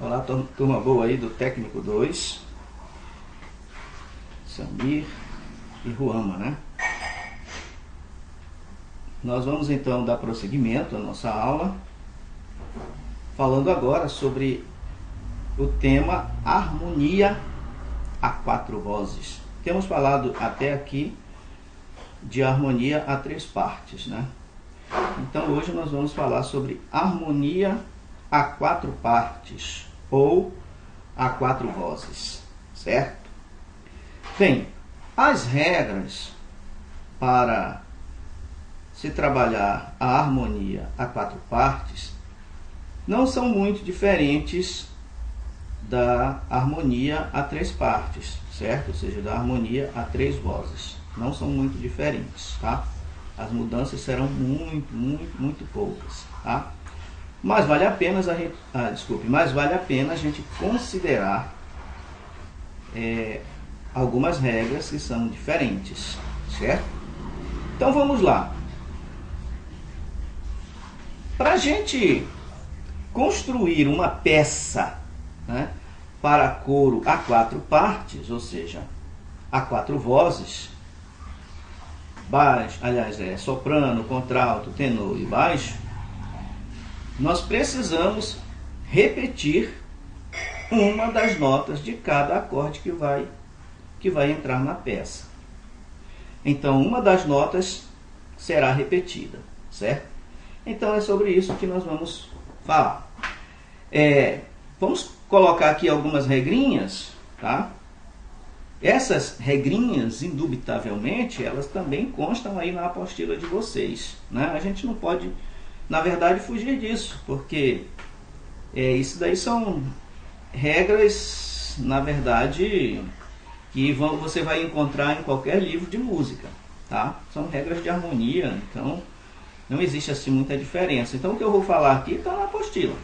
Olá, turma boa aí do Técnico 2, Samir e Ruama, né? Nós vamos então dar prosseguimento à nossa aula, falando agora sobre o tema harmonia a quatro vozes. Temos falado até aqui de harmonia a três partes, né? Então hoje nós vamos falar sobre harmonia a quatro partes ou a quatro vozes, certo? Bem, as regras para se trabalhar a harmonia a quatro partes não são muito diferentes da harmonia a três partes, certo? Ou seja, da harmonia a três vozes. Não são muito diferentes, tá? As mudanças serão muito poucas, tá? Mas vale a pena a gente considerar algumas regras que são diferentes, certo? Então vamos lá. Para a gente construir uma peça, né, para coro a quatro partes, ou seja, a quatro vozes, baixo, soprano, contralto, tenor e baixo, nós precisamos repetir uma das notas de cada acorde que vai entrar na peça. Então, uma das notas será repetida, certo? Então, é sobre isso que nós vamos falar. Vamos colocar aqui algumas regrinhas, tá? Essas regrinhas, indubitavelmente, elas também constam aí na apostila de vocês, né? A gente não pode, na verdade, fugir disso, porque isso daí são regras, na verdade, que você vai encontrar em qualquer livro de música, tá? São regras de harmonia, então não existe assim muita diferença. Então o que eu vou falar aqui está na apostila,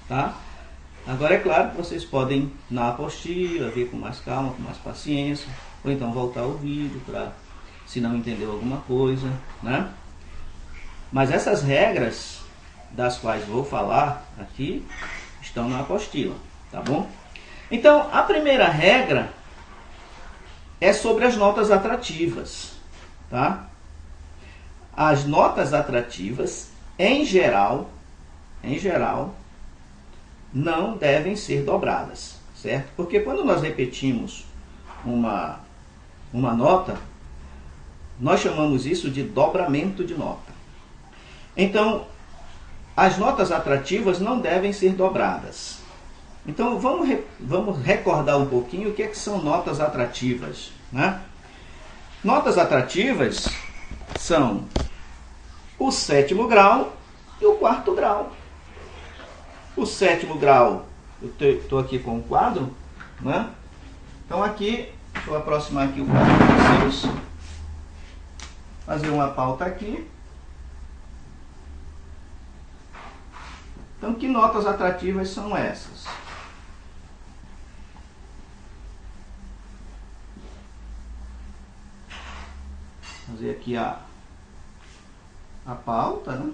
tá? Agora é claro que vocês podem na apostila ver com mais calma, com mais paciência, ou então voltar o vídeo para, se não entendeu alguma coisa, né? Mas essas regras das quais vou falar aqui estão na apostila, tá bom? Então, a primeira regra é sobre as notas atrativas, tá? As notas atrativas, em geral, não devem ser dobradas, certo? Porque quando nós repetimos uma nota, nós chamamos isso de dobramento de nota. Então, as notas atrativas não devem ser dobradas. Então, vamos recordar um pouquinho o que são notas atrativas, né? Notas atrativas são o sétimo grau e o quarto grau. O sétimo grau, eu estou aqui com um quadro, né? Então aqui, deixa eu aproximar aqui o quadro para vocês. Fazer uma pauta aqui. Então, que notas atrativas são essas? Fazer aqui a pauta, né?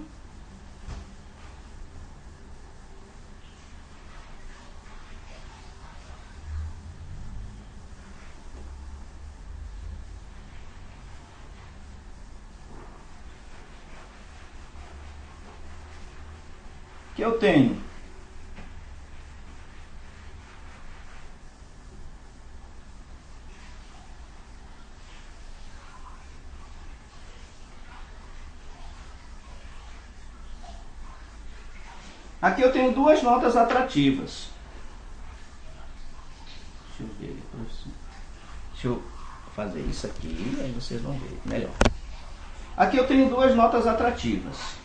Que eu tenho aqui eu tenho duas notas atrativas. Deixa eu ver, deixa eu fazer isso aqui, aí vocês vão ver melhor. Aqui eu tenho duas notas atrativas.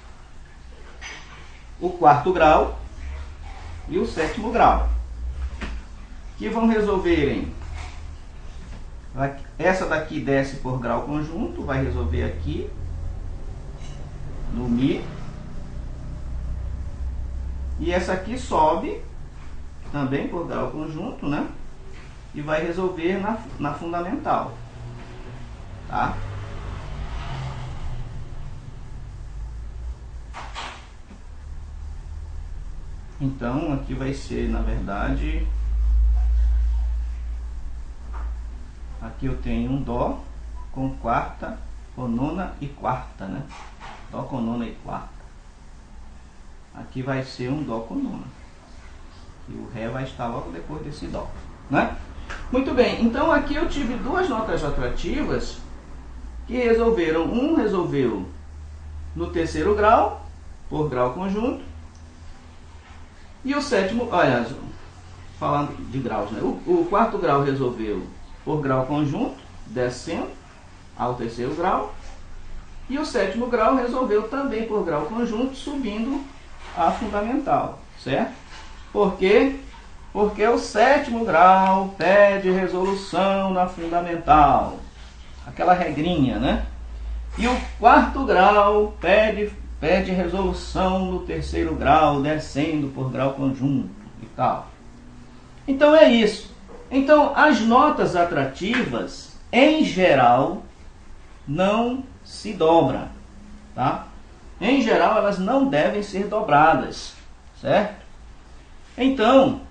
O quarto grau e o sétimo grau, que vão resolverem. Essa daqui desce por grau conjunto, vai resolver aqui no Mi. E essa aqui sobe também por grau conjunto, né? E vai resolver na fundamental, tá? Então aqui vai ser, na verdade, aqui eu tenho um Dó com quarta, com nona e quarta, né? Dó com nona e quarta. Aqui vai ser um Dó com nona. E o Ré vai estar logo depois desse Dó, né? Muito bem, então aqui eu tive duas notas atrativas que resolveram. Um resolveu no terceiro grau, por grau conjunto. E o sétimo, olha, falando de graus, né? O quarto grau resolveu por grau conjunto, descendo ao terceiro grau. E o sétimo grau resolveu também por grau conjunto, subindo a fundamental, certo? Por quê? Porque o sétimo grau pede resolução na fundamental. Aquela regrinha, né? E o quarto grau pede resolução no terceiro grau, descendo por grau conjunto e tal. Então é isso. Então as notas atrativas, em geral, não se dobram, tá? Em geral, elas não devem ser dobradas, certo? Então,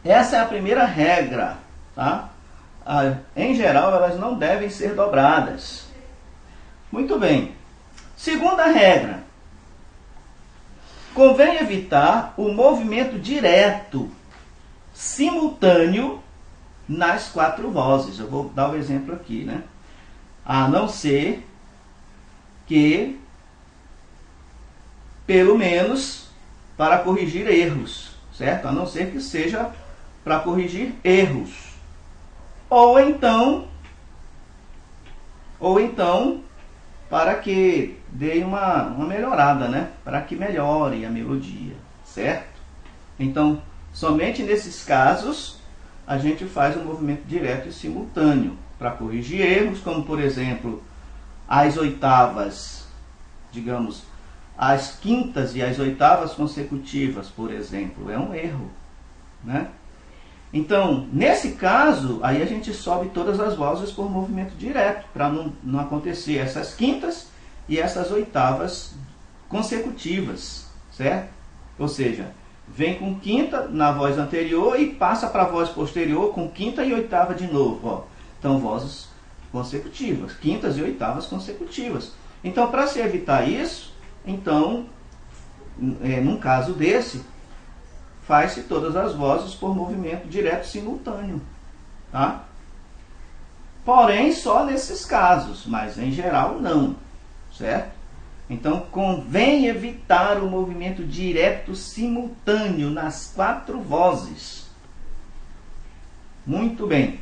essa é a primeira regra, tá? Em geral, elas não devem ser dobradas. Muito bem. Segunda regra. Convém evitar o movimento direto, simultâneo, nas quatro vozes. Eu vou dar o exemplo aqui, né? A não ser que, pelo menos, para corrigir erros, certo? A não ser que seja para corrigir erros. Ou então, para que dê uma melhorada, né? Para que melhore a melodia, certo? Então, somente nesses casos, a gente faz um movimento direto e simultâneo para corrigir erros, como, por exemplo, as oitavas, digamos, as quintas e as oitavas consecutivas, por exemplo, é um erro, né? Então, nesse caso, aí a gente sobe todas as vozes por movimento direto, para não acontecer essas quintas e essas oitavas consecutivas, certo? Ou seja, vem com quinta na voz anterior e passa para a voz posterior com quinta e oitava de novo, ó. Então, vozes consecutivas, quintas e oitavas consecutivas. Então, para se evitar isso, então, num caso desse, faz-se todas as vozes por movimento direto simultâneo, tá? Porém, só nesses casos, mas em geral não, certo? Então, convém evitar o movimento direto simultâneo nas quatro vozes. Muito bem.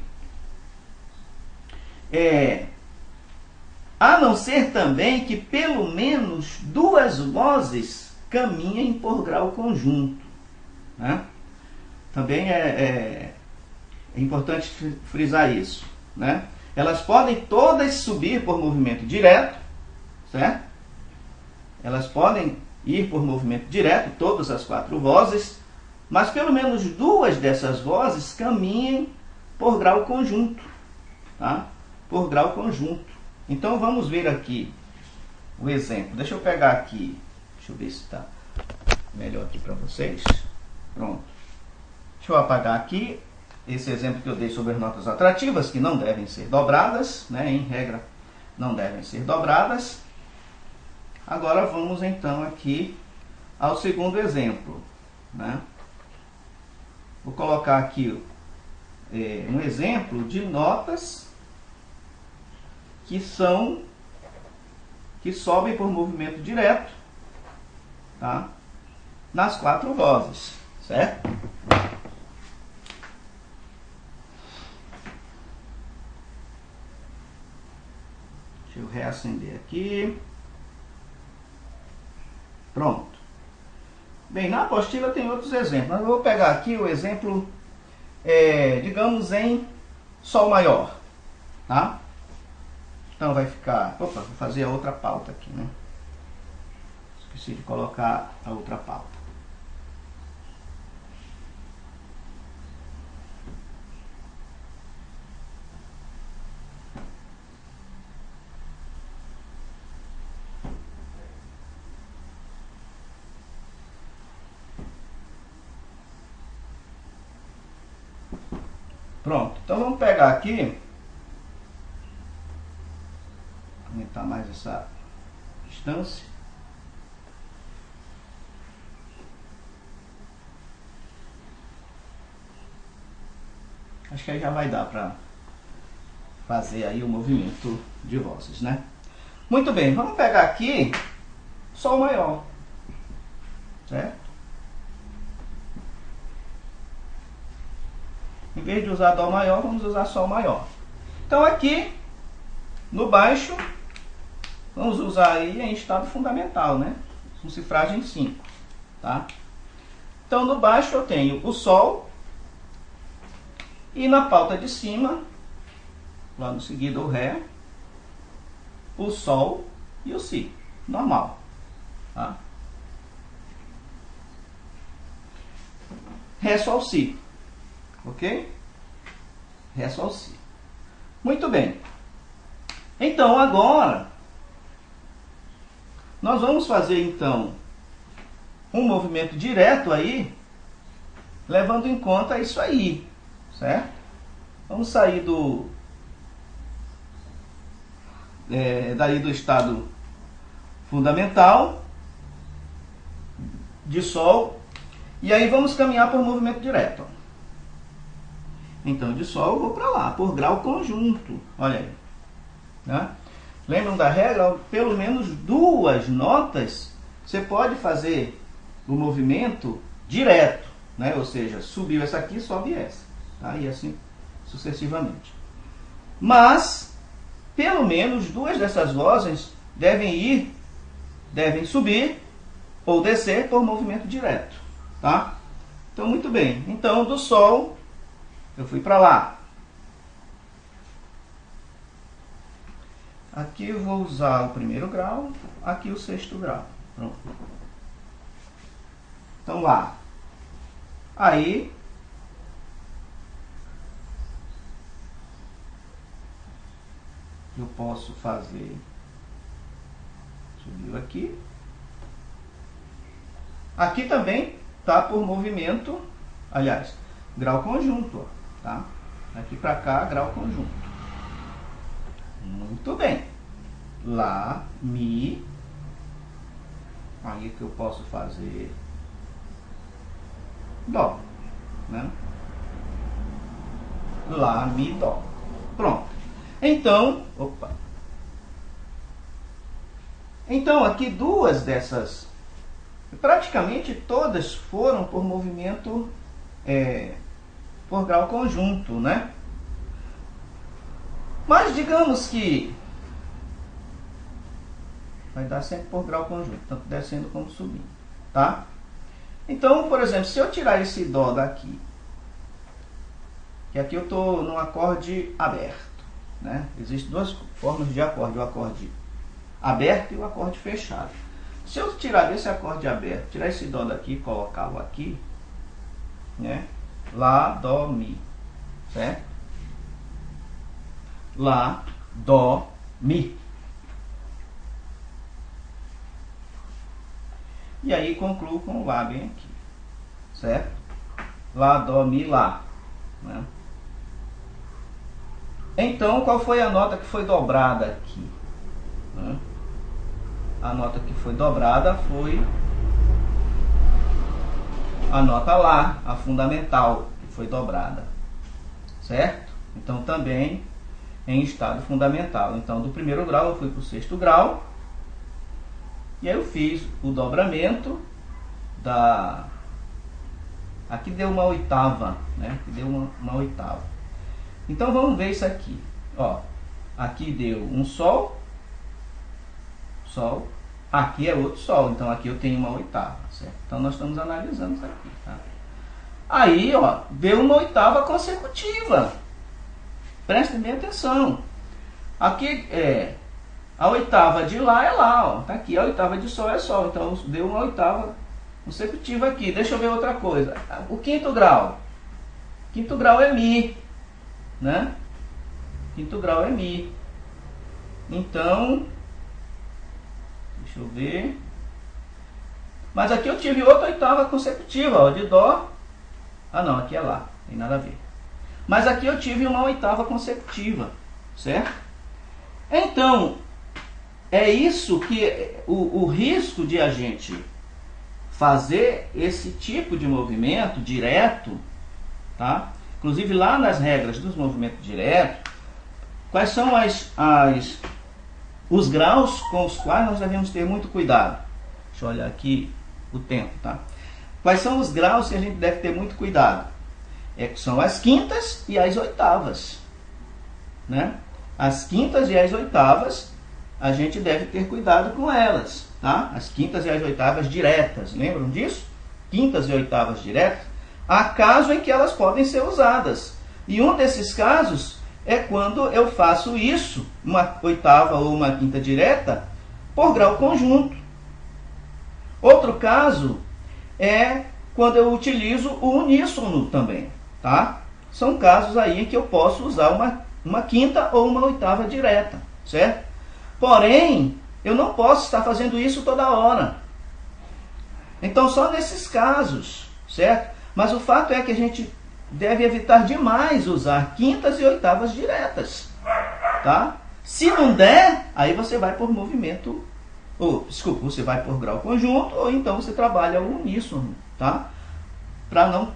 A não ser também que pelo menos duas vozes caminhem por grau conjunto, né? Também é importante frisar isso, né? Elas podem todas subir por movimento direto, certo? Elas podem ir por movimento direto, todas as quatro vozes, mas pelo menos duas dessas vozes caminhem por grau conjunto, tá? Por grau conjunto. Então vamos ver aqui o exemplo. Deixa eu pegar aqui, deixa eu ver se está melhor aqui para vocês. Pronto. Deixa eu apagar aqui esse exemplo que eu dei sobre as notas atrativas, que não devem ser dobradas, né? Em regra, não devem ser dobradas. Agora vamos então aqui ao segundo exemplo, né? Vou colocar aqui um exemplo de notas que sobem por movimento direto, tá? Nas quatro vozes, certo? Deixa eu reacender aqui. Pronto. Bem, na apostila tem outros exemplos, mas eu vou pegar aqui o exemplo, digamos, em Sol maior, tá? Então vai ficar... Opa, vou fazer a outra pauta aqui, né? Esqueci de colocar a outra pauta. Pronto. Então vamos pegar aqui. Aumentar mais essa distância. Acho que aí já vai dar para fazer aí o movimento de vozes, né? Muito bem, vamos pegar aqui Sol maior, certo? Em vez de usar Dó maior, vamos usar Sol maior. Então aqui no baixo, vamos usar aí em estado fundamental, né? Com cifragem 5, tá? Então no baixo eu tenho o Sol e na pauta de cima, logo seguido o Ré, o Sol e o Si, normal, tá? Ré, Sol, Si, ok? Ré, Sol, Si. Muito bem. Então agora nós vamos fazer então um movimento direto aí, levando em conta isso aí, certo? Vamos sair daí do estado fundamental de Sol, e aí vamos caminhar por movimento direto. Então de Sol eu vou para lá, por grau conjunto, olha aí, né? Lembram da regra? Pelo menos 2 notas você pode fazer o movimento direto, né? Ou seja, subiu essa aqui, sobe essa, tá? E assim sucessivamente. Mas pelo menos 2 dessas vozes devem subir ou descer por movimento direto, tá? Então muito bem. Então do Sol eu fui para lá. Aqui eu vou usar o primeiro grau, aqui o 6º grau. Pronto. Então lá. Aí eu posso fazer, subiu aqui. Aqui também tá por movimento, aliás, grau conjunto, ó, tá? Aqui para cá, grau conjunto. Muito bem. Lá, Mi. Aí que eu posso fazer Dó, né? Lá, Mi, Dó. Pronto. Então, opa. Então aqui 2 dessas, praticamente todas foram por movimento por grau conjunto, né? Mas digamos que vai dar sempre por grau conjunto, tanto descendo como subindo, tá? Então, por exemplo, se eu tirar esse Dó daqui, que aqui eu estou num acorde aberto, né? Existem 2 formas de acorde, o acorde aberto e o acorde fechado. Se eu tirar desse acorde aberto, tirar esse Dó daqui e colocá-lo aqui, né? Lá, Dó, Mi, certo? Lá, Dó, Mi. E aí concluo com o Lá bem aqui, certo? Lá, Dó, Mi, Lá, né? Então, qual foi a nota que foi dobrada aqui, né? A nota que foi dobrada foi a nota Lá, a fundamental, que foi dobrada, certo? Então também em estado fundamental. Então do primeiro grau eu fui para o 6º grau, e aí eu fiz o dobramento da... Aqui deu uma oitava, né? Aqui deu uma oitava. Então vamos ver isso aqui, ó. Aqui deu um Sol, Sol, aqui é outro Sol, então aqui eu tenho uma oitava, certo? Então nós estamos analisando isso aqui, tá? Aí, ó, deu uma oitava consecutiva. Prestem bem atenção. Aqui a oitava de Lá é Lá, ó. Tá aqui, a oitava de Sol é Sol, então deu uma oitava consecutiva aqui. Deixa eu ver outra coisa. O 5º grau. 5º grau é Mi, né? 5º grau é Mi. Então, deixa eu ver. Mas aqui eu tive outra oitava consecutiva, ó, de Dó. Ah não, aqui é Lá, tem nada a ver. Mas aqui eu tive uma oitava consecutiva, certo? Então, é isso que o risco de a gente fazer esse tipo de movimento direto, tá? Inclusive lá nas regras dos movimentos diretos, quais são os graus com os quais nós devemos ter muito cuidado? Deixa eu olhar aqui o tempo, tá? Quais são os graus que a gente deve ter muito cuidado? São as quintas e as oitavas, né? As quintas e as oitavas, a gente deve ter cuidado com elas, tá? As quintas e as oitavas diretas, lembram disso? Quintas e oitavas diretas, há casos em que elas podem ser usadas. E um desses casos é quando eu faço isso, uma oitava ou uma quinta direta, por grau conjunto. Outro caso é quando eu utilizo o uníssono também, tá? São casos aí em que eu posso usar uma quinta ou uma oitava direta, certo? Porém, eu não posso estar fazendo isso toda hora. Então, só nesses casos, certo? Mas o fato é que a gente deve evitar demais usar quintas e oitavas diretas, tá? Se não der, aí você vai por movimento, você vai por grau conjunto, ou então você trabalha o uníssono, tá? Para não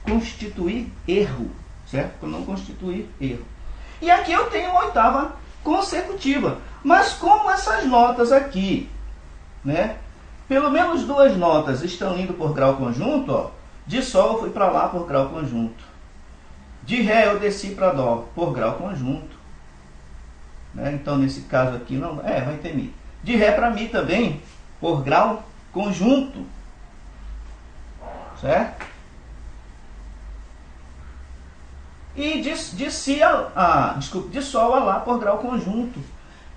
constituir erro, certo? Para não constituir erro. E aqui eu tenho uma oitava consecutiva, mas como essas notas aqui, né? Pelo menos duas notas estão indo por grau conjunto, ó. De Sol eu fui para Lá por grau conjunto. De Ré eu desci para Dó por grau conjunto. Né? Então nesse caso aqui não vai ter Mi. De Ré para Mi também por grau conjunto. Certo? E de Sol a Lá por grau conjunto.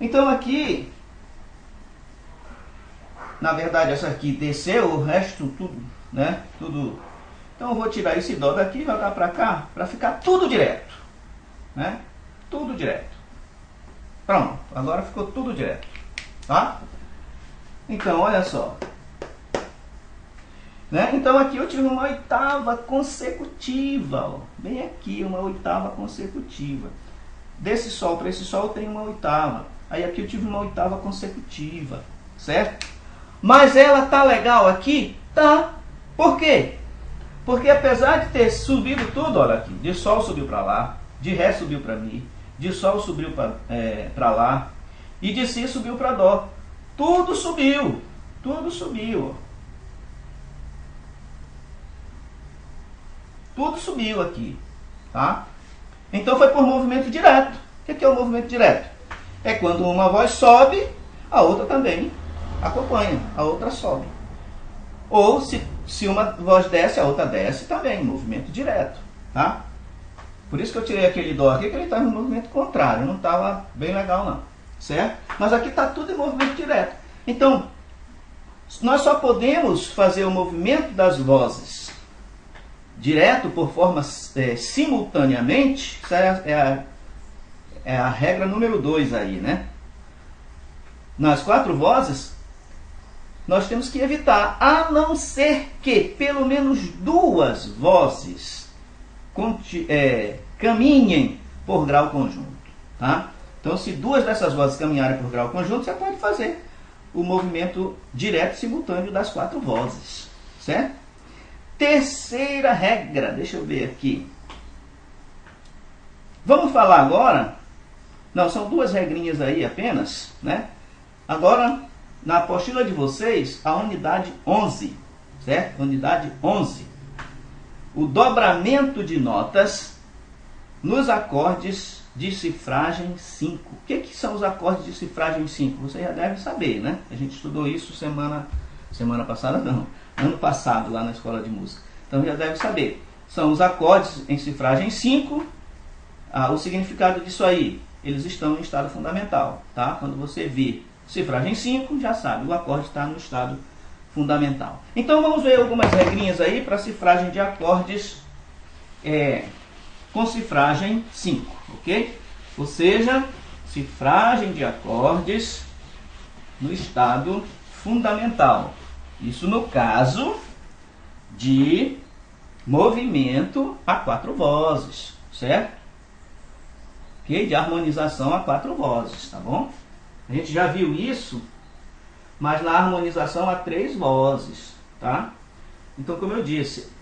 Então aqui, na verdade essa aqui desceu, o resto tudo, né? Tudo. Então eu vou tirar esse Dó daqui e jogar para cá, para ficar tudo direto, né? Tudo direto. Pronto, agora ficou tudo direto, tá? Então, olha só. Né? Então aqui eu tive uma oitava consecutiva, ó. Bem aqui, uma oitava consecutiva. Desse Sol para esse Sol eu tenho uma oitava. Aí aqui eu tive uma oitava consecutiva, certo? Mas ela tá legal aqui? Tá. Por quê? Porque apesar de ter subido tudo, olha aqui, de Sol subiu para Lá, de Ré subiu para Mi, de Sol subiu para Lá, e de Si subiu para Dó. Tudo subiu, ó. Tudo subiu aqui, tá? Então foi por movimento direto. O que é o movimento direto? É quando uma voz sobe, a outra também acompanha, a outra sobe. Ou se uma voz desce, a outra desce também, movimento direto, tá? Por isso que eu tirei aquele Dó aqui, que ele estava no movimento contrário, não estava bem legal não, certo? Mas aqui está tudo em movimento direto. Então, nós só podemos fazer o movimento das vozes direto por forma simultaneamente. Isso é a regra número 2 aí, né? Nas quatro vozes, nós temos que evitar, a não ser que pelo menos duas vozes caminhem por grau conjunto, tá? Então, se duas dessas vozes caminharem por grau conjunto, você pode fazer o movimento direto simultâneo das quatro vozes, certo? Terceira regra, deixa eu ver aqui. Vamos falar agora, não, são duas regrinhas aí apenas, né? Agora, na apostila de vocês, a unidade 11, certo? Unidade 11. O dobramento de notas nos acordes de cifragem 5. O que são os acordes de cifragem 5? Você já deve saber, né? A gente estudou isso semana passada, não. Ano passado, lá na escola de música. Então já deve saber. São os acordes em cifragem 5. O significado disso aí, eles estão em estado fundamental, tá? Quando você vê cifragem 5, já sabe, o acorde está no estado fundamental. Então vamos ver algumas regrinhas aí para cifragem de acordes com cifragem 5, ok? Ou seja, cifragem de acordes no estado fundamental. Isso no caso de movimento a quatro vozes, certo? Ok? De harmonização a 4 vozes, tá bom? A gente já viu isso, mas na harmonização a 3 vozes, tá? Então, como eu disse,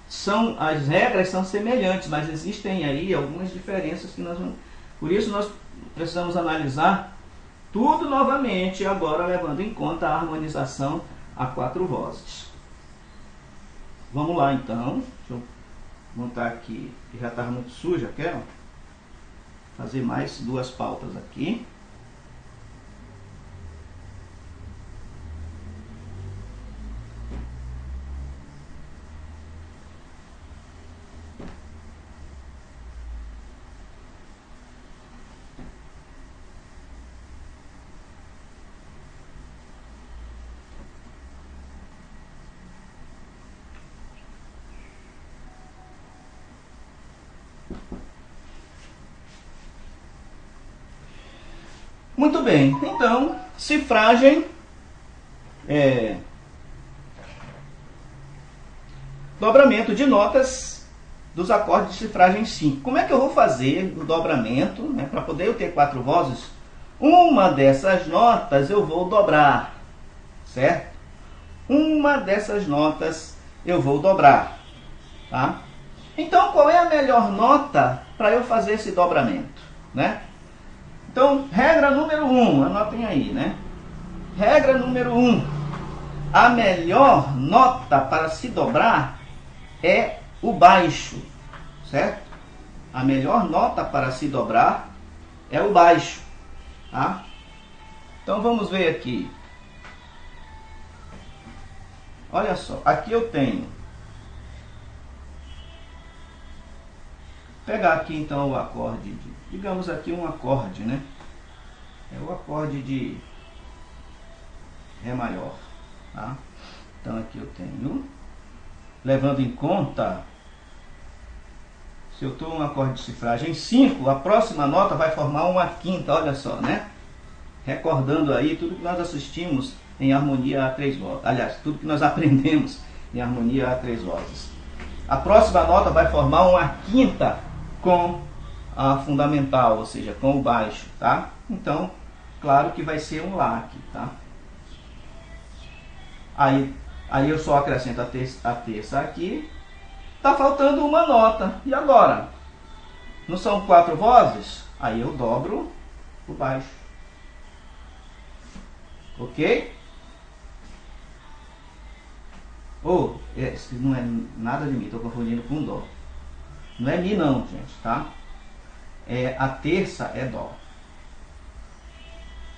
as regras são semelhantes, mas existem aí algumas diferenças que por isso nós precisamos analisar tudo novamente, agora levando em conta a harmonização a 4 vozes. Vamos lá então, deixa eu montar aqui, que já estava muito suja, quero fazer mais 2 pautas aqui. Muito bem, então, cifragem dobramento de notas dos acordes de cifragem 5. Como é que eu vou fazer o dobramento, né, para poder eu ter 4 vozes? Uma dessas notas eu vou dobrar, certo? Uma dessas notas eu vou dobrar, tá? Então, qual é a melhor nota para eu fazer esse dobramento, né? Então, regra número 1, anotem aí, né? Regra número 1. A melhor nota para se dobrar é o baixo, certo? A melhor nota para se dobrar é o baixo, tá? Então, vamos ver aqui. Olha só, aqui eu tenho. Vou pegar aqui então o acorde digamos aqui um acorde, né? É o acorde de Ré maior, tá? Então aqui eu tenho, levando em conta, se eu estou um acorde de cifragem 5, a próxima nota vai formar uma quinta, olha só, né? Recordando aí tudo que nós assistimos em harmonia a 3 vozes, aliás, tudo que nós aprendemos em harmonia a 3 vozes. A próxima nota vai formar uma quinta com a fundamental, ou seja, com o baixo, tá? Então, claro que vai ser um Lá aqui, tá? Aí eu só acrescento a terça aqui. Tá faltando uma nota. E agora? Não são 4 vozes? Aí eu dobro o baixo. Ok? Esse não é nada de Mi, estou confundindo com Dó. Não é Mi não, gente, tá? A terça é Dó.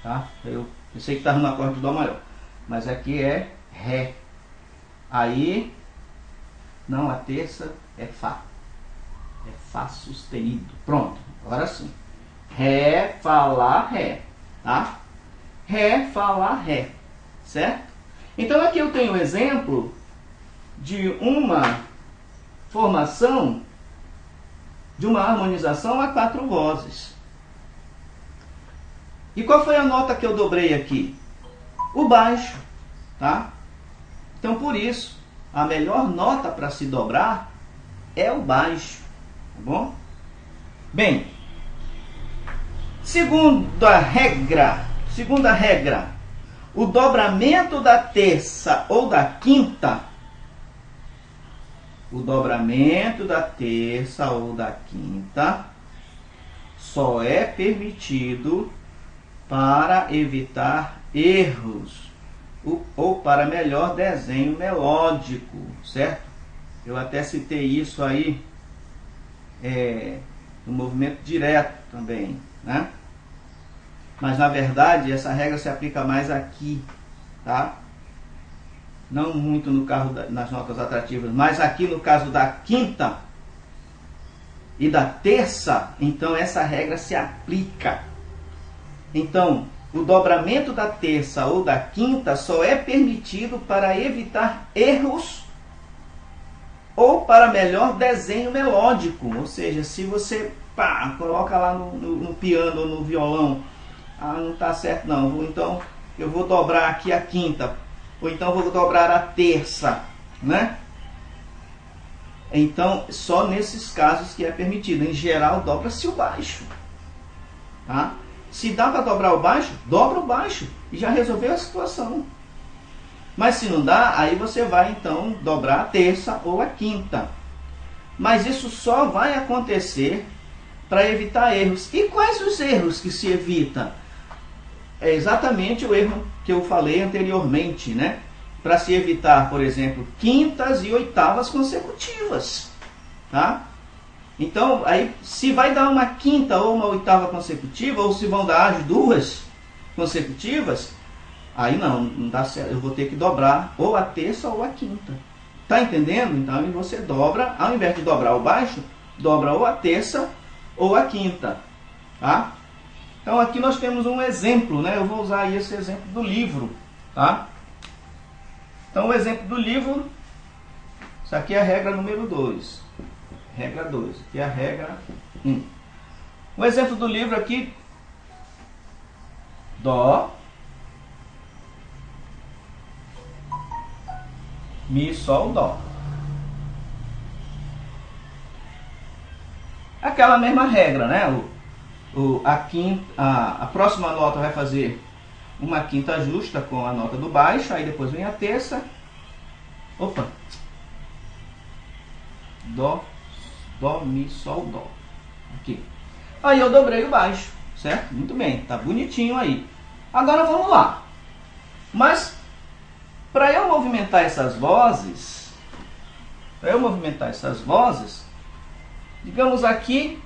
Tá? Eu pensei que estava no acorde de Dó maior. Mas aqui é Ré. Aí, não, a terça é Fá. É Fá sustenido. Pronto, agora sim. Ré, Fá, Lá, Ré. Tá? Ré, Fá, Lá, Ré. Certo? Então aqui eu tenho um exemplo de uma formação de uma harmonização a 4 vozes. E qual foi a nota que eu dobrei aqui? O baixo, tá? Então, por isso, a melhor nota para se dobrar é o baixo, tá bom? Bem, segunda regra, o dobramento da terça ou da quinta, só é permitido para evitar erros ou para melhor desenho melódico, certo? Eu até citei isso aí no movimento direto também, né? Mas na verdade essa regra se aplica mais aqui, tá? Não muito no caso nas notas atrativas, mas aqui no caso da quinta e da terça, então essa regra se aplica. Então, o dobramento da terça ou da quinta só é permitido para evitar erros ou para melhor desenho melódico. Ou seja, se você coloca lá no piano ou no violão, não está certo não, então eu vou dobrar aqui a quinta, ou então vou dobrar a terça, né? Então, só nesses casos que é permitido. Em geral, dobra-se o baixo. Tá? Se dá para dobrar o baixo, dobra o baixo e já resolveu a situação. Mas se não dá, aí você vai então dobrar a terça ou a quinta. Mas isso só vai acontecer para evitar erros. E quais os erros que se evita? É exatamente o erro que eu falei anteriormente, né? Para se evitar, por exemplo, quintas e oitavas consecutivas, tá? Então, aí, se vai dar uma quinta ou uma oitava consecutiva, ou se vão dar as duas consecutivas, aí não dá certo. Eu vou ter que dobrar ou a terça ou a quinta. Tá entendendo? Então, aí você dobra, ao invés de dobrar o baixo, dobra ou a terça ou a quinta, tá? Então, aqui nós temos um exemplo, né? Eu vou usar aí esse exemplo do livro, tá? Então, o exemplo do livro, isso aqui é a regra número 2. Regra 2, aqui é a regra 1. O exemplo do livro aqui, Dó, Mi, Sol, Dó. Aquela mesma regra, né? A próxima nota vai fazer uma quinta justa com a nota do baixo, aí depois vem a terça. Opa! Dó, Dó, Mi, Sol, Dó. Aqui. Aí eu dobrei o baixo, certo? Muito bem, tá bonitinho aí. Agora vamos lá. Mas, para eu movimentar essas vozes, digamos aqui,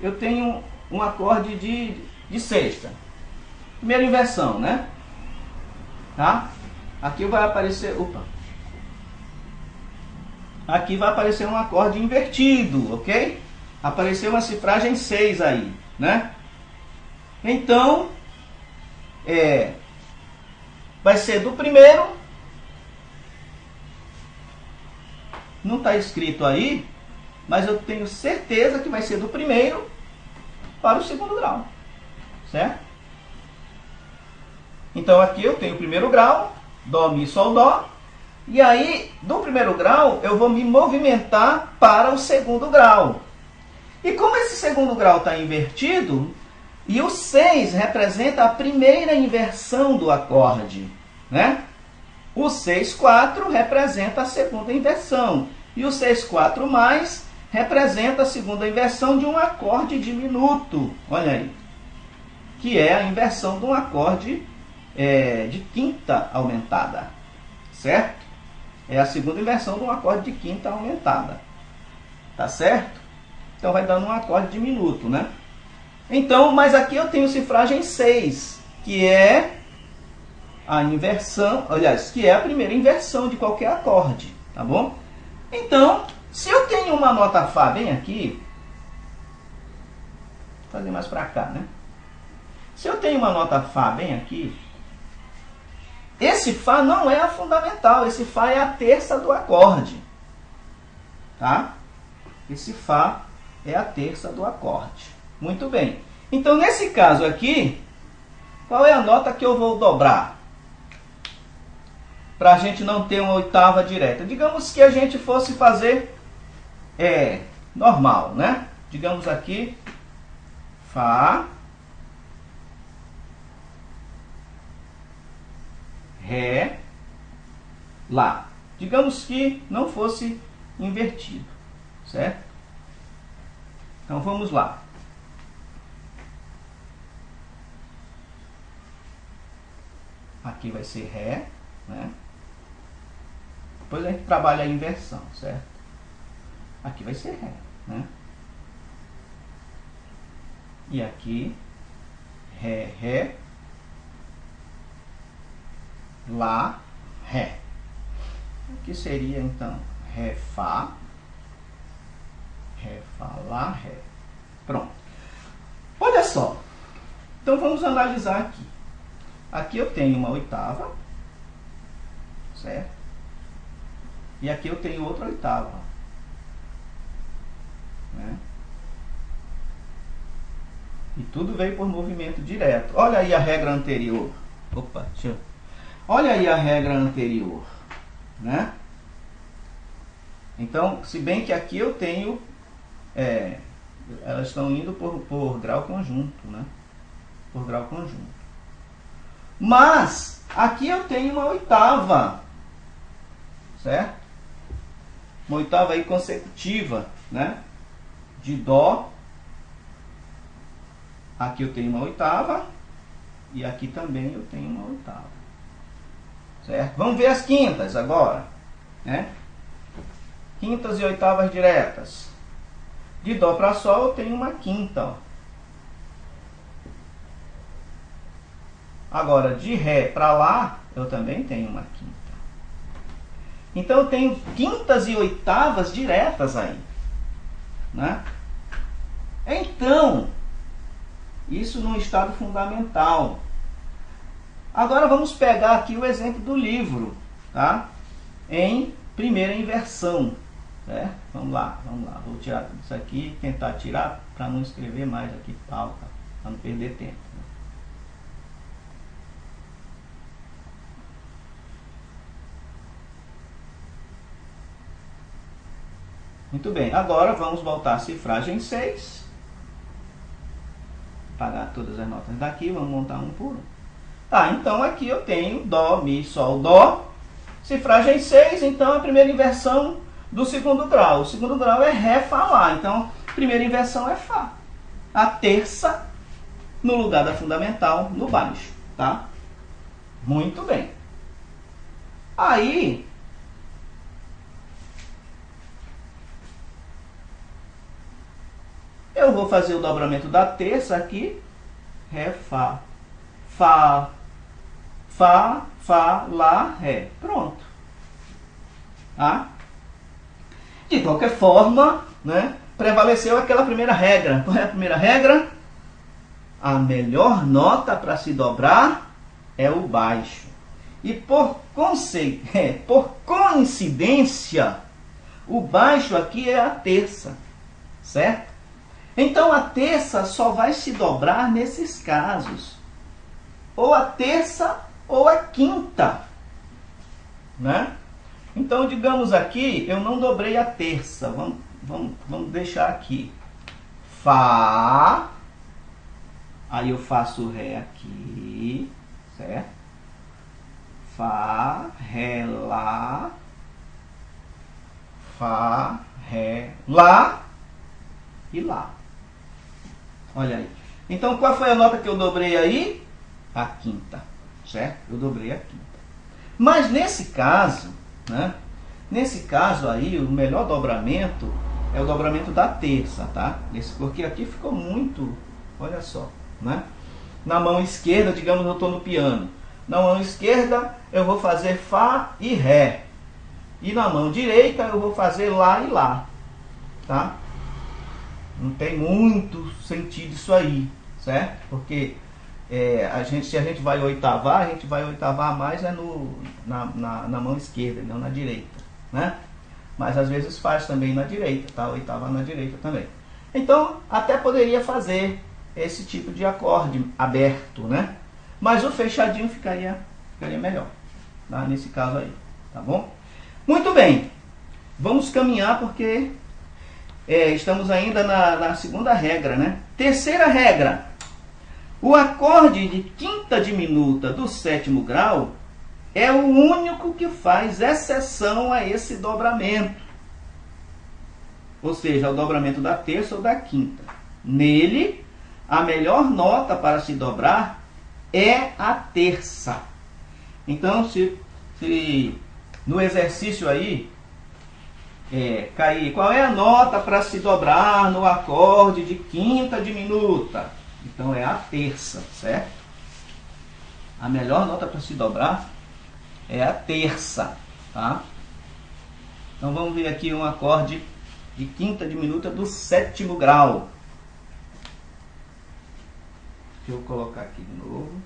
eu tenho um acorde de sexta. Primeira inversão, né? Tá? Aqui vai aparecer... Opa! Aqui vai aparecer um acorde invertido, ok? Apareceu uma cifragem 6 aí, né? Então, vai ser do primeiro. Não está escrito aí, mas eu tenho certeza que vai ser do primeiro para o segundo grau, certo? Então aqui eu tenho o primeiro grau, Dó, Mi, Sol, Dó. E aí, do primeiro grau, eu vou me movimentar para o segundo grau. E como esse segundo grau está invertido, e o 6 representa a primeira inversão do acorde, né? O 6/4 representa a segunda inversão. E o 6/4 mais representa a segunda inversão de um acorde diminuto. Olha aí. Que é a inversão de um acorde de quinta aumentada. Certo? É a segunda inversão de um acorde de quinta aumentada. Tá certo? Então vai dando um acorde diminuto, né? Então, mas aqui eu tenho cifragem 6, que é a inversão, aliás, que é a primeira inversão de qualquer acorde, tá bom? Então, se eu tenho uma nota Fá bem aqui, vou fazer mais para cá, né? Se eu tenho uma nota Fá bem aqui, esse Fá não é a fundamental, esse Fá é a terça do acorde, tá? Esse Fá é a terça do acorde. Muito bem. Então, nesse caso aqui, qual é a nota que eu vou dobrar? Para a gente não ter uma oitava direta. Digamos que a gente fosse fazer normal, né? Digamos aqui, Fá, Ré, Lá. Digamos que não fosse invertido, certo? Então vamos lá. Aqui vai ser Ré, né? Depois a gente trabalha a inversão, certo? Aqui vai ser Ré, né? E aqui, Ré, Ré, Lá, Ré. Aqui seria então Ré, Fá, Lá, Ré. Pronto. Olha só. Então vamos analisar aqui. Aqui eu tenho uma oitava, certo? E aqui eu tenho outra oitava, né? E tudo veio por movimento direto. Olha aí a regra anterior. Opa, deixa eu... Olha aí a regra anterior, né? Então, se bem que aqui eu tenho, elas estão indo por grau conjunto, né? Por grau conjunto. Mas, aqui eu tenho uma oitava, certo? Uma oitava aí consecutiva, né? De Dó. Aqui eu tenho uma oitava. E aqui também eu tenho uma oitava. Certo? Vamos ver as quintas agora, né? Quintas e oitavas diretas. De Dó para Sol eu tenho uma quinta, ó. Agora, de Ré para Lá, eu também tenho uma quinta. Então, eu tenho quintas e oitavas diretas aí, né? Então, isso num estado fundamental. Agora, vamos pegar aqui o exemplo do livro, tá? Em primeira inversão, certo? Vamos lá. Vou tirar tudo isso aqui e tentar tirar para não escrever mais aqui pauta, para não perder tempo. Muito bem, agora vamos voltar à cifragem 6. Apagar todas as notas daqui, vamos montar um por um. Tá, então aqui eu tenho Dó, Mi, Sol, Dó. Cifragem 6, então a primeira inversão do segundo grau. O segundo grau é Ré, Fá, Lá. Então, a primeira inversão é Fá. A terça no lugar da fundamental, no baixo, tá? Muito bem. Aí, eu vou fazer o dobramento da terça aqui. Ré, Fá. Fá, Fá, Fá, Lá, Ré. Pronto. Tá? De qualquer forma, né, prevaleceu aquela primeira regra. Qual é a primeira regra? A melhor nota para se dobrar é o baixo. E por coincidência, o baixo aqui é a terça. Certo? Então, a terça só vai se dobrar nesses casos. Ou a terça ou a quinta. Né? Então, digamos aqui, eu não dobrei a terça. Vamos deixar aqui. Fá. Aí eu faço Ré aqui. Certo? Fá, Ré, Lá. Fá, Ré, Lá e Lá. Olha aí. Então, qual foi a nota que eu dobrei aí? A quinta, certo? Eu dobrei a quinta. Mas nesse caso, né? Nesse caso aí, o melhor dobramento é o dobramento da terça, tá? Porque aqui ficou muito, olha só, né? Na mão esquerda, digamos, eu estou no piano. Na mão esquerda, eu vou fazer Fá e Ré. E na mão direita, eu vou fazer Lá e Lá, tá? Não tem muito sentido isso aí, certo? Porque se a gente vai oitavar, a gente vai oitavar mais na mão esquerda, não na direita, né? Mas às vezes faz também na direita, tá? Oitava na direita também. Então, até poderia fazer esse tipo de acorde aberto, né? Mas o fechadinho ficaria melhor, tá? Nesse caso aí, tá bom? Muito bem, vamos caminhar porque estamos ainda na segunda regra, né? Terceira regra. O acorde de quinta diminuta do sétimo grau é o único que faz exceção a esse dobramento. Ou seja, o dobramento da terça ou da quinta. Nele, a melhor nota para se dobrar é a terça. Então, se no exercício aí cair, qual é a nota para se dobrar no acorde de quinta diminuta? Então é a terça, certo? A melhor nota para se dobrar é a terça, tá? Então vamos ver aqui um acorde de quinta diminuta do sétimo grau. Deixa eu colocar aqui de novo.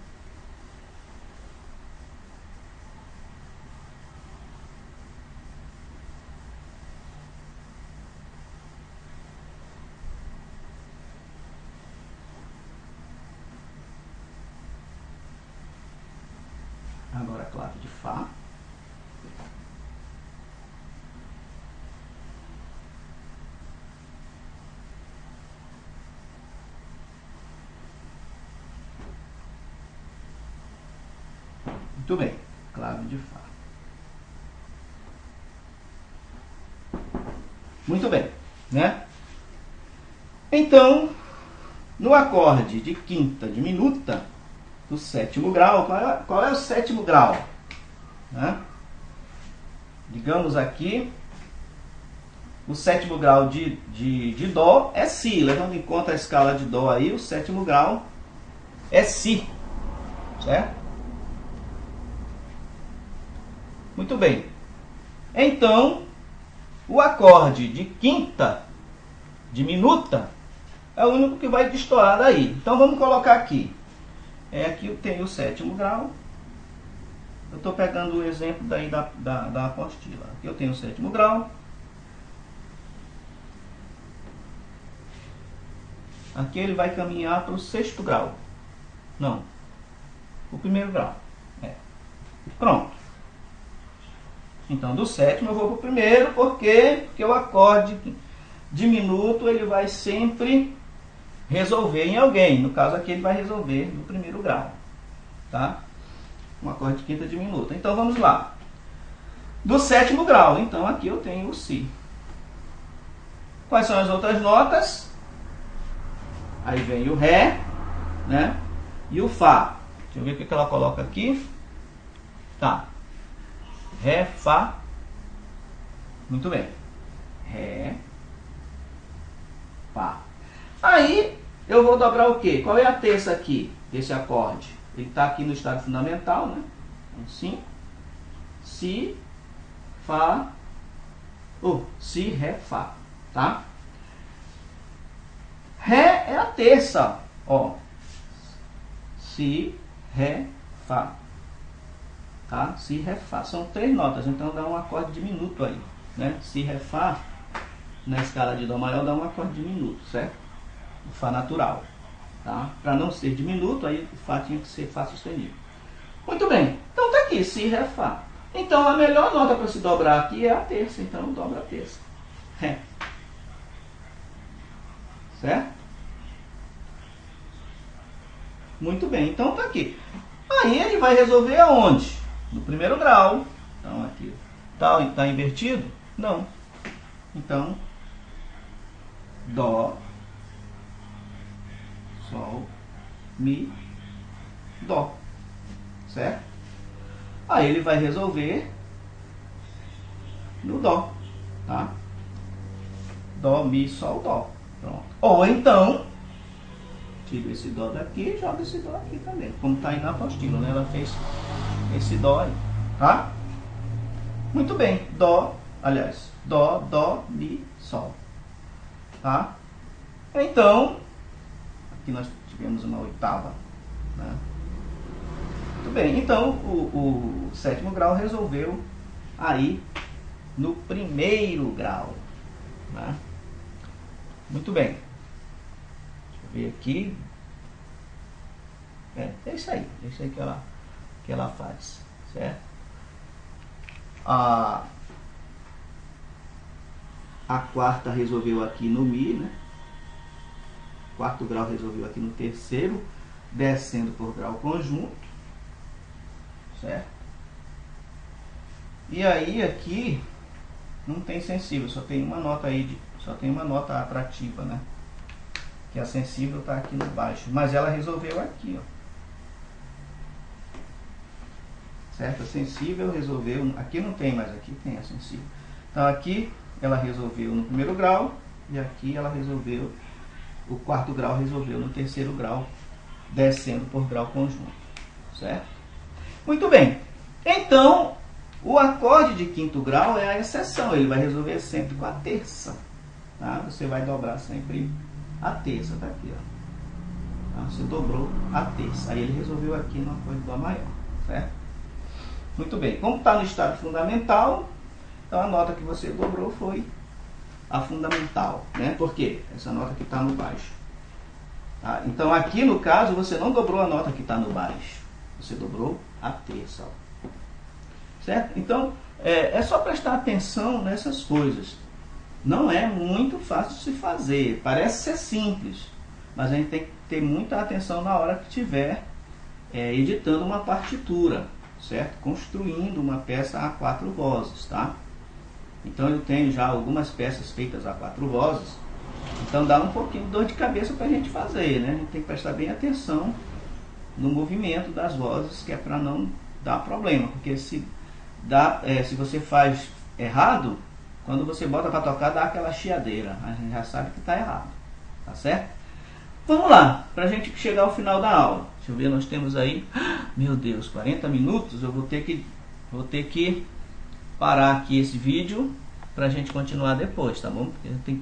Agora a clave de Fá. Muito bem, clave de Fá. Muito bem, né? Então, no acorde de quinta diminuta, do sétimo grau, qual é o sétimo grau? Né? Digamos aqui, o sétimo grau de Dó é Si. Levando em conta a escala de Dó aí, o sétimo grau é Si. Certo? Muito bem. Então, o acorde de quinta diminuta é o único que vai destoar daí. Então, vamos colocar aqui. Aqui eu tenho o sétimo grau. Eu estou pegando o exemplo daí da apostila. Aqui eu tenho o sétimo grau. Aqui ele vai caminhar para o sexto grau. Não. O primeiro grau. Pronto. Então, do sétimo eu vou para o primeiro, porque o acorde diminuto ele vai sempre resolver em alguém. No caso aqui ele vai resolver no primeiro grau. Tá? Um acorde de quinta diminuta. Então, vamos lá. Do sétimo grau. Então, aqui eu tenho o Si. Quais são as outras notas? Aí vem o Ré, né? E o Fá. Deixa eu ver o que ela coloca aqui. Tá. Ré, Fá. Muito bem. Ré, Fá. Aí eu vou dobrar o quê? Qual é a terça aqui desse acorde? Ele está aqui no estado fundamental, né? Assim. Si, Fá. Si, Ré, Fá. Tá? Ré é a terça. Ó. Si, Ré, Fá. Tá? Si, Ré, Fá. São 3 notas, então dá um acorde diminuto aí. Né? Si, Ré, Fá, na escala de Dó maior, dá um acorde diminuto, certo? O Fá natural. Tá? Para não ser diminuto, aí o Fá tinha que ser Fá sustenido. Muito bem. Então tá aqui, Si, Ré, Fá. Então a melhor nota para se dobrar aqui é a terça. Então dobra a terça. Ré. Certo? Muito bem. Então tá aqui. Aí ele vai resolver aonde? No primeiro grau. Então aqui. Tá invertido? Não. Então, Dó, Sol, Mi, Dó. Certo? Aí ele vai resolver no Dó. Tá? Dó, Mi, Sol, Dó. Pronto. Ou então, tira esse Dó daqui e joga esse Dó aqui também. Como está aí na apostila, né? Ela fez esse Dó aí. Tá? Muito bem. Dó, aliás, Dó, Dó, Mi, Sol. Tá? Então, aqui nós tivemos uma oitava. Né? Muito bem. Então, o sétimo grau resolveu aí no primeiro grau. Né? Muito bem. Deixa eu ver aqui. É isso aí. É isso aí que ela faz. Certo? A quarta resolveu aqui no Mi, né? Quarto grau resolveu aqui no terceiro, descendo por grau conjunto. Certo? E aí aqui não tem sensível, só tem uma nota aí, só tem uma nota atrativa, né? Que a sensível está aqui no baixo, mas ela resolveu aqui, ó. Certo? A sensível resolveu, aqui não tem, mas aqui tem a sensível. Então aqui ela resolveu no primeiro grau e aqui ela resolveu, o quarto grau resolveu no terceiro grau, descendo por grau conjunto. Certo? Muito bem. Então, o acorde de quinto grau é a exceção, ele vai resolver sempre com a terça. Tá? Você vai dobrar sempre a terça, tá aqui, ó. Tá? Você dobrou a terça, aí ele resolveu aqui no acorde do Dó maior, certo? Muito bem, como está no estado fundamental, então a nota que você dobrou foi a fundamental, né? Por quê? Essa nota que está no baixo. Tá? Então aqui no caso você não dobrou a nota que está no baixo, você dobrou a terça, ó. Certo? Então é só prestar atenção nessas coisas. Não é muito fácil de se fazer, parece ser simples, mas a gente tem que ter muita atenção na hora que estiver editando uma partitura, certo? Construindo uma peça a 4 vozes, tá? Então eu tenho já algumas peças feitas a 4 vozes, então dá um pouquinho de dor de cabeça para a gente fazer, né? A gente tem que prestar bem atenção no movimento das vozes, que é para não dar problema, porque se você faz errado, quando você bota para tocar dá aquela chiadeira, a gente já sabe que está errado, tá certo? Vamos lá, para a gente chegar ao final da aula. Deixa eu ver, nós temos aí, meu Deus, 40 minutos, eu vou ter que parar aqui esse vídeo para a gente continuar depois, tá bom? Porque tem